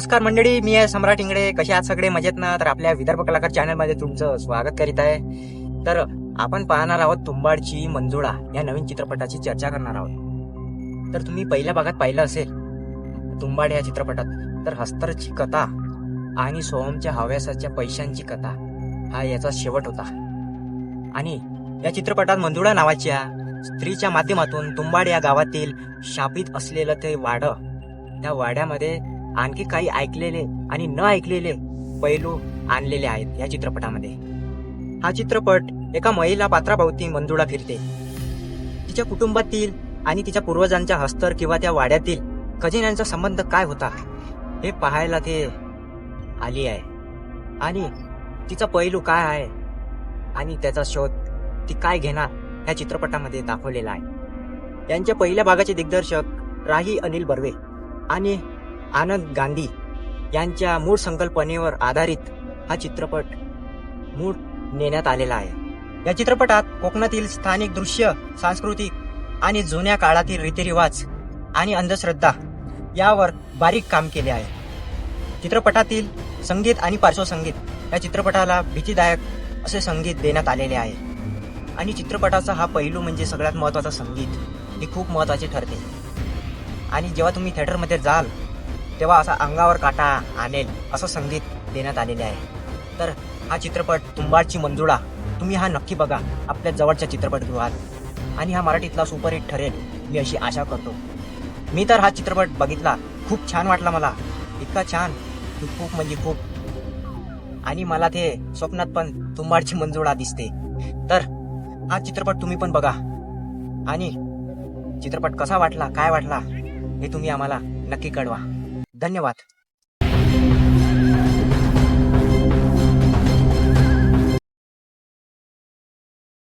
नमस्कार मंडळी, मी आहे सम्राट इंगडे. कसे आहात सगळे? मजेत ना? तर आपल्या विदर्भ कलाकार चॅनल मध्ये तुमचं स्वागत करीत आहे. तर आपण पाहणार आहोत तुंबाडची मंजुळा या नवीन चित्रपटाची चर्चा करणार आहोत. तर तुम्ही पहिल्या भागात पाहिलं असेल तुंबाड या चित्रपटात, तर हस्तरची कथा आणि सोहमच्या हव्यासाच्या पैशांची कथा हा याचा शेवट होता. आणि या चित्रपटात मंजुळा नावाच्या स्त्रीच्या माध्यमातून तुंबाड या गावातील शापित असलेलं ते वाडं, त्या वाड्यामध्ये आणखी काही ऐकलेले आणि न ऐकलेले पैलू आणलेले आहेत या चित्रपटामध्ये. हा चित्रपट एका महिला पात्राभोवती मंजुळा फिरते. तिच्या कुटुंबातील आणि तिच्या पूर्वजांच्या हस्तर किंवा त्या वाड्यातील खजिन्यांचा संबंध काय होता हे पाहायला ते आली आहे, आणि तिचा पैलू काय आहे आणि त्याचा शोध ती काय घेणार ह्या चित्रपटामध्ये दाखवलेला आहे. यांच्या पहिल्या भागाचे दिग्दर्शक राही अनिल बर्वे आणि आनंद गांधी यांच्या मूळ संकल्पनेवर आधारित हा चित्रपट मूळ नेण्यात आलेला आहे. या चित्रपटात कोकणातील स्थानिक दृश्य, सांस्कृतिक आणि जुन्या काळातील रीतिरिवाज आणि अंधश्रद्धा यावर बारीक काम केले आहे. चित्रपटातील संगीत आणि पार्श्वसंगीत या चित्रपटाला भीतीदायक असे संगीत देण्यात आलेले आहे. आणि चित्रपटाचा हा पैलू म्हणजे सगळ्यात महत्त्वाचा संगीत हे खूप महत्त्वाचे ठरते. आणि जेव्हा तुम्ही थिएटरमध्ये जाल तेव्हा असा अंगावर काटा आणेल असं संगीत देण्यात आलेले आहे. तर हा चित्रपट तुंबाडची मंजुळा तुम्ही हा नक्की बघा आपल्या जवळच्या चित्रपटगृहात, आणि हा मराठीतला सुपरहिट ठरेल मी अशी आशा करतो. मी तर हा चित्रपट बघितला, खूप छान वाटला मला, इतका छान की खूप म्हणजे खूप. आणि मला ते स्वप्नात पण तुंबाडची मंजुळा दिसते. तर हा चित्रपट तुम्ही पण बघा, आणि चित्रपट कसा वाटला, काय वाटला हे तुम्ही आम्हाला नक्की कळवा. धन्यवाद.